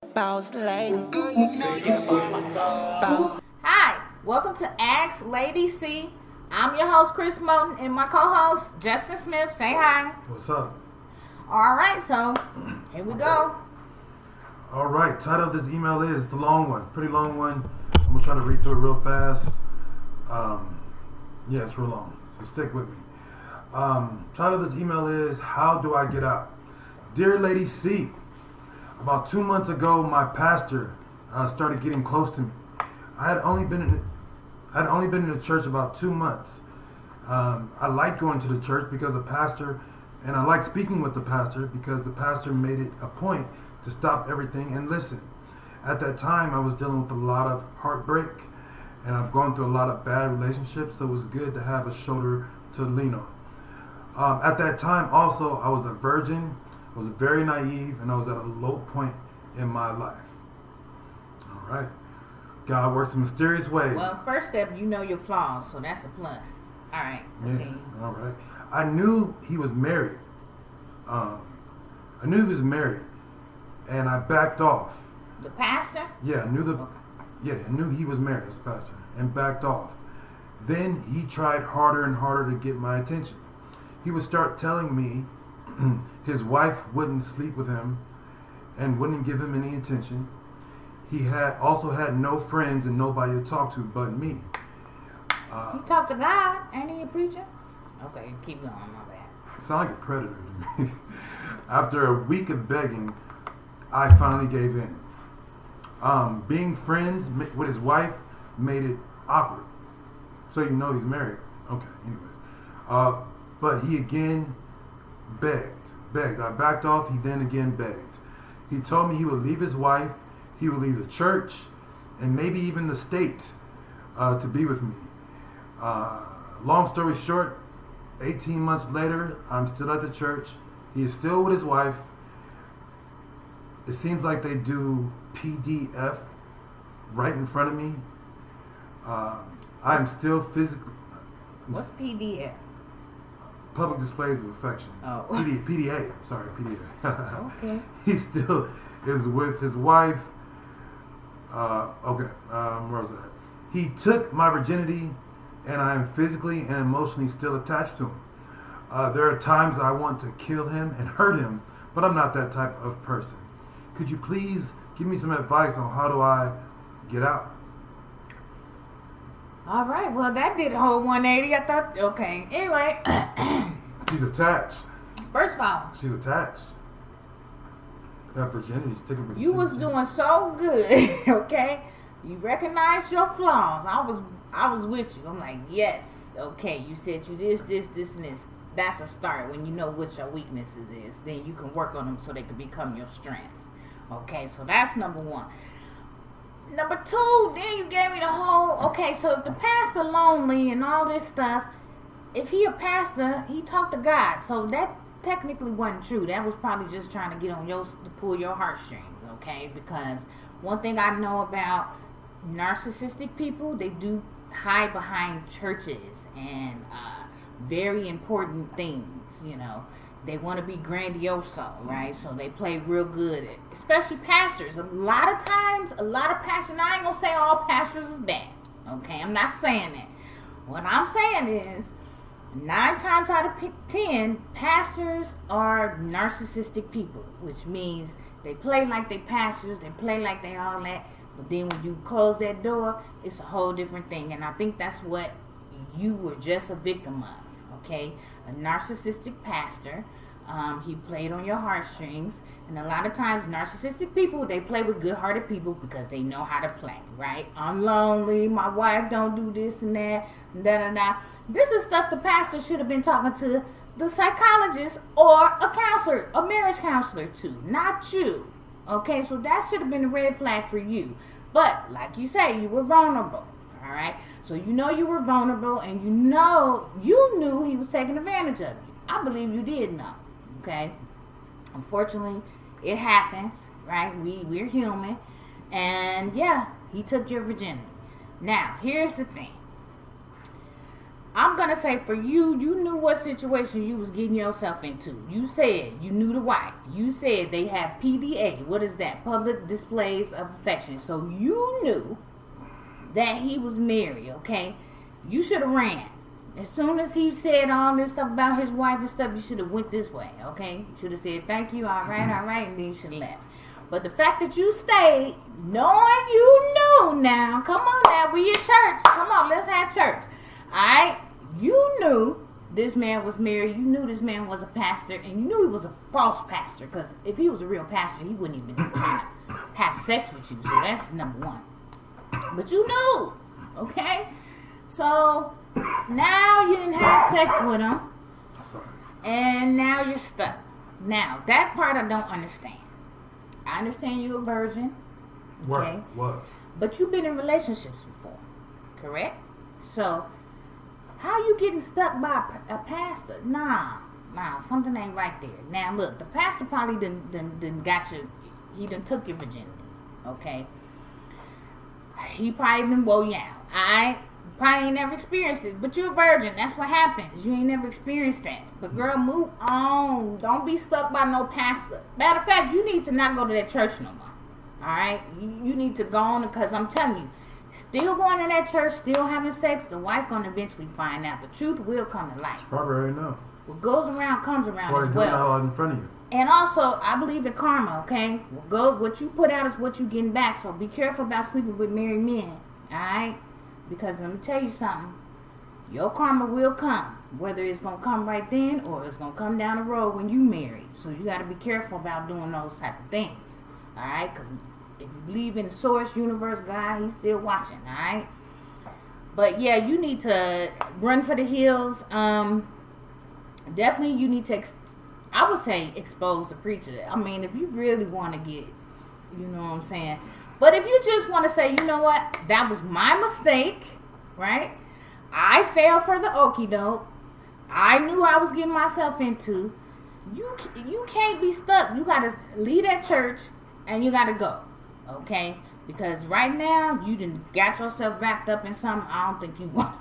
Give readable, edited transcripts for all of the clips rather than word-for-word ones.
Vegasbossladies. Hi, welcome to Ask Lady C. I'm your host, Chris Moten, and my co-host, Justin Smith. Say hi. What's up? All right, so here we go. All right, title of this email is, it's a long one, pretty long one. I'm going to try to read through it real fast. Yeah, it's real long, so stick with me. Title of this email is, How Do I Get Out? Dear Lady C, about 2 months ago, my pastor started getting close to me. I had only been in the church about 2 months. I like going to the church because the pastor, and I like speaking with the pastor because the pastor made it a point to stop everything and listen. At that time, I was dealing with a lot of heartbreak, and I've gone through a lot of bad relationships, so it was good to have a shoulder to lean on. At that time, also, I was a virgin. I was very naive, and I was at a low point in my life. All right. God works in mysterious ways. Well, first step, you know your flaws, so that's a plus. All right. Okay. Yeah, all right. I knew he was married. And I backed off. The pastor? Yeah, I knew he was married as a pastor, and backed off. Then he tried harder and harder to get my attention. He would start telling me his wife wouldn't sleep with him and wouldn't give him any attention. He also had no friends and nobody to talk to but me. He talked to God. Ain't he a preacher? Okay, keep going. My bad. Sound like a predator to me. After a week of begging, I finally gave in. Being friends with his wife made it awkward. So you know he's married. Okay, anyways. But he again begged. I backed off. He then again begged. He told me he would leave his wife, he would leave the church, and maybe even the state to be with me. Long story short, 18 months later, I'm still at the church. He is still with his wife. It seems like they do PDF right in front of me. I'm still physically... What's PDF? Public displays of affection. Oh. PDA. Sorry, PDA. Okay. He still is with his wife. Where was that? He took my virginity, and I am physically and emotionally still attached to him. There are times I want to kill him and hurt him, but I'm not that type of person. Could you please give me some advice on how do I get out? All right. Well, that did a whole 180. I thought, okay. Anyway. She's attached. First of all, She's attached. That virginity. She's taking virginity. you was doing so good, okay? You recognized your flaws. I was with you. I'm like, yes, okay. You said you this, and this. That's a start. When you know what your weaknesses is, then you can work on them so they can become your strengths. Okay, so that's number one. Number two, then you gave me the whole, okay, so if the pastor lonely and all this stuff, if he a pastor, he talked to God. So that technically wasn't true. That was probably just trying to get on to pull your heartstrings, okay? Because one thing I know about narcissistic people, they do hide behind churches and very important things, you know. They want to be grandioso, right? So they play real good, especially pastors. A lot of times, a lot of pastors, and I ain't going to say all pastors is bad, okay? I'm not saying that. What I'm saying is, 9 times out of 10, pastors are narcissistic people, which means they play like they pastors, they play like they all that, but then when you close that door, it's a whole different thing. And I think that's what you were just a victim of, okay? A narcissistic pastor. He played on your heartstrings, and a lot of times narcissistic people, they play with good-hearted people because they know how to play, right? I'm lonely, my wife don't do this and that, da. This is stuff the pastor should have been talking to the psychologist or a counselor, a marriage counselor to, not you. Okay, so that should have been a red flag for you. But like you say, you were vulnerable. All right, so you know you were vulnerable, and you knew he was taking advantage of you. I believe you did know. Okay, unfortunately, it happens, right? We're human, and yeah, he took your virginity. Now, here's the thing. I'm gonna say for you, you knew what situation you was getting yourself into. You said you knew the wife. You said they have PDA. What is that? Public displays of affection. So you knew that he was married, okay? You should have ran. As soon as he said all this stuff about his wife and stuff, you should have went this way, okay? You should have said, thank you, all right, and then you should have left. But the fact that you stayed, knowing you knew now, come on now, we in church. Come on, let's have church. Alright? You knew this man was married. You knew this man was a pastor. And you knew he was a false pastor. Because if he was a real pastor, he wouldn't even try to have sex with you. So that's number one. But you knew. Okay? So now you didn't have sex with him. And now you're stuck. Now, that part I don't understand. I understand you're a virgin. Okay? Was. But you've been in relationships before. Correct? So how you getting stuck by a pastor? Nah, something ain't right there. Now look, the pastor probably done got you. He done took your virginity. Okay. He probably done woe you out. I probably ain't never experienced it, but you're a virgin. That's what happens. You ain't never experienced that. But girl, move on. Don't be stuck by no pastor. Matter of fact, you need to not go to that church no more. All right, you need to go on because I'm telling you. Still going to that church, still having sex, the wife gonna eventually find out. The truth will come to light. She probably already know. What goes around comes around. That's why as they're doing well. that in front of you. And also, I believe in karma. Okay, what you put out is what you getting back. So be careful about sleeping with married men. All right, because let me tell you something. Your karma will come, whether it's gonna come right then or it's gonna come down the road when you marry. So you got to be careful about doing those type of things. All right, because if you believe in the source, universe, God, he's still watching, all right? But yeah, you need to run for the hills. Definitely you need to, I would say, expose the preacher. I mean, if you really want to get, you know what I'm saying? But if you just want to say, you know what, that was my mistake, right? I fell for the okie doke. I knew I was getting myself into. You can't be stuck. You got to leave that church and you got to go. Okay, because right now you done got yourself wrapped up in something. I don't think you want.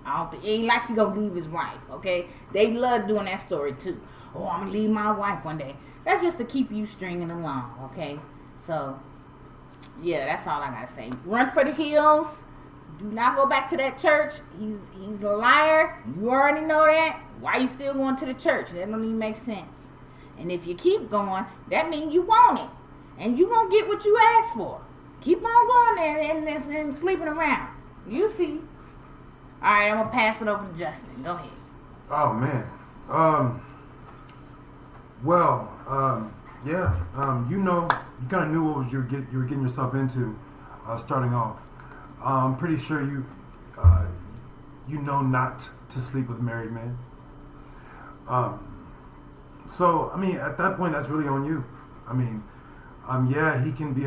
It ain't like you gonna leave his wife. Okay, they love doing that story too. Oh, I'm gonna leave my wife one day. That's just to keep you stringing along. Okay, so yeah, that's all I gotta say. Run for the hills. Do not go back to that church. He's a liar. You already know that. Why you still going to the church? That don't even make sense. And if you keep going, that means you want it. And you gonna get what you asked for. Keep on going there and sleeping around. You see. All right, I'm gonna pass it over to Justin. Go ahead. Oh man. You know, you kind of knew what you were getting yourself into, starting off. I'm pretty sure you know not to sleep with married men. So I mean, at that point, that's really on you. I mean. Yeah, he can be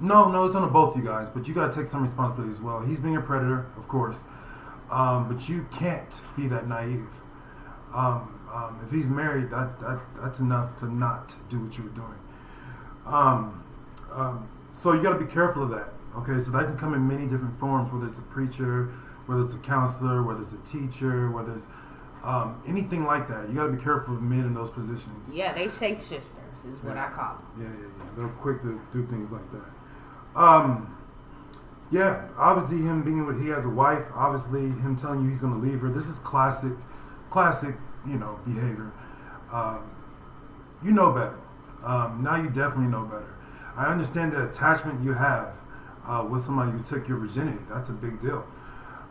no, it's on both you guys, but you gotta take some responsibility as well. He's being a predator, of course, but you can't be that naive. If he's married, that's enough to not do what you were doing. So you gotta be careful of that. Okay, so that can come in many different forms, whether it's a preacher, whether it's a counselor, whether it's a teacher, whether it's anything like that. You gotta be careful of men in those positions. Yeah, they shapeshifters is what I call them. Yeah. They're quick to do things like that. Yeah, obviously him being with, he has a wife, obviously him telling you he's going to leave her. This is classic, behavior. You know better. Now you definitely know better. I understand the attachment you have with somebody who took your virginity. That's a big deal.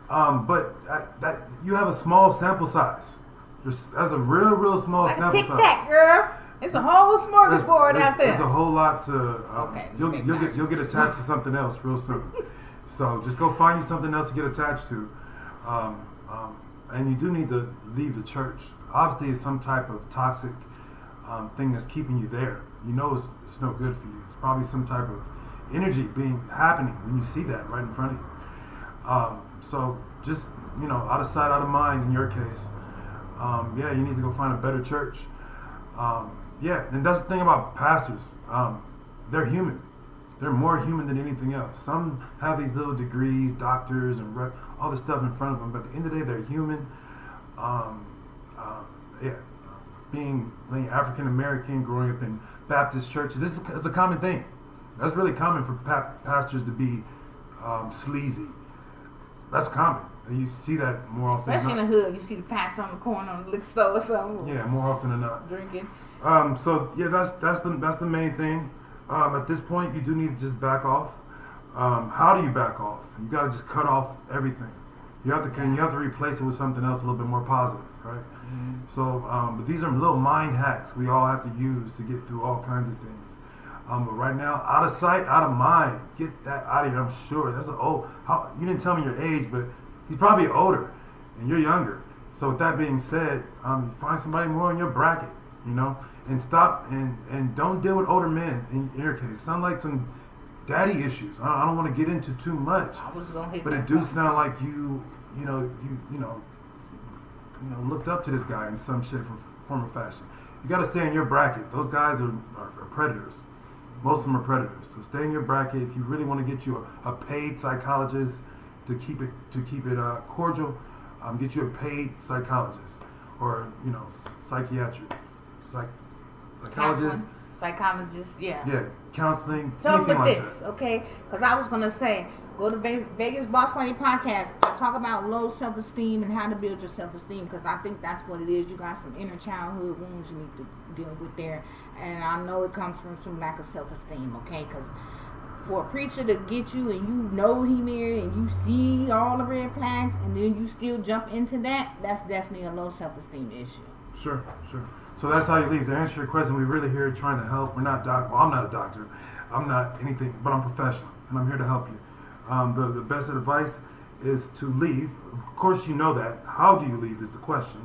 But that you have a small sample size. That's a real small sample size. Tic-tac, girl. It's a whole smorgasbord out there. There's a whole lot to. Okay, you'll get attached to something else real soon. So just go find you something else to get attached to, and you do need to leave the church. Obviously, it's some type of toxic thing that's keeping you there. You know it's no good for you. It's probably some type of energy happening when you see that right in front of you. So just out of sight, out of mind. In your case, you need to go find a better church. And that's the thing about pastors. They're human. They're more human than anything else. Some have these little degrees, doctors, and all this stuff in front of them, but at the end of the day, they're human. Um, yeah, being African American, growing up in Baptist churches, this is a common thing. That's really common for pastors to be sleazy. That's common. You see that more often Especially than in the hood. You see the pastor on the corner on the liquor store or something. not. Yeah, more often than not. Drinking. So yeah, that's the main thing. At this point, you do need to just back off. How do you back off? You got to just cut off everything. You have to replace it with something else a little bit more positive, right? Mm-hmm. So, but these are little mind hacks we all have to use to get through all kinds of things. But right now, out of sight, out of mind. Get that out of here. I'm sure that's you didn't tell me your age, but he's probably older, and you're younger. So with that being said, find somebody more in your bracket, and stop and don't deal with older men. In your case, sound like some daddy issues. I don't want to get into too much, but it do sound like you looked up to this guy in some shape or form or fashion. You got to stay in your bracket. Those guys are predators. Most of them are predators. So stay in your bracket. If you really want to get you a paid psychologist to keep it cordial, get you a paid psychologist or psychologist, yeah, counseling, so anything with like this, that. okay? Because I was gonna say, go to Vegas Boss Lady podcast. I talk about low self-esteem and how to build your self-esteem, because I think that's what it is. You got some inner childhood wounds you need to deal with there, and I know it comes from some lack of self-esteem, okay? Because for a preacher to get you and you know he married and you see all the red flags and then you still jump into that, that's definitely a low self-esteem issue. Sure. So that's how you leave. To answer your question, we're really here trying to help. We're not I'm not a doctor. I'm not anything, but I'm professional, and I'm here to help you. The best advice is to leave. Of course, you know that. How do you leave is the question.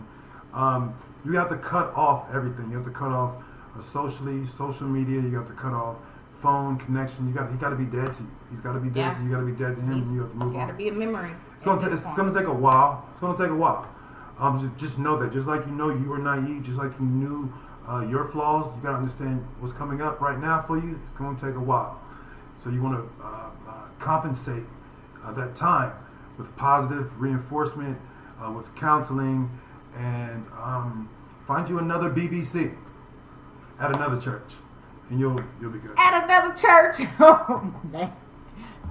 You have to cut off everything. You have to cut off social media. You have to cut off phone connection. He got to be dead to you. He's got to be dead to you. You got to be dead to him, and you have to move on. Got to be a memory. It's going to take a while. It's going to take a while. Just know that. Just like you were naive, just like you knew your flaws, you got to understand what's coming up right now for you. It's going to take a while. So you want to compensate that time with positive reinforcement, with counseling, and find you another BBC at another church, and you'll be good. At another church. Oh, man.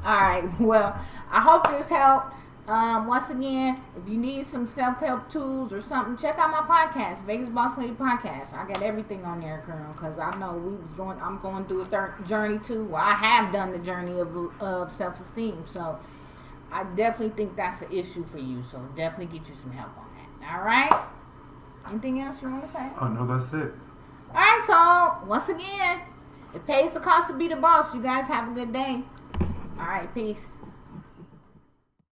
All right. Well, I hope this helped. Once again, if you need some self-help tools or something, check out my podcast, Vegas Boss Lady Podcast. I got everything on there, girl, because I know I'm going through a journey too. Well, I have done the journey of self-esteem, so I definitely think that's an issue for you. So definitely get you some help on that. All right. Anything else you want to say? Oh no, that's it. All right. So once again, it pays the cost to be the boss. You guys have a good day. All right. Peace.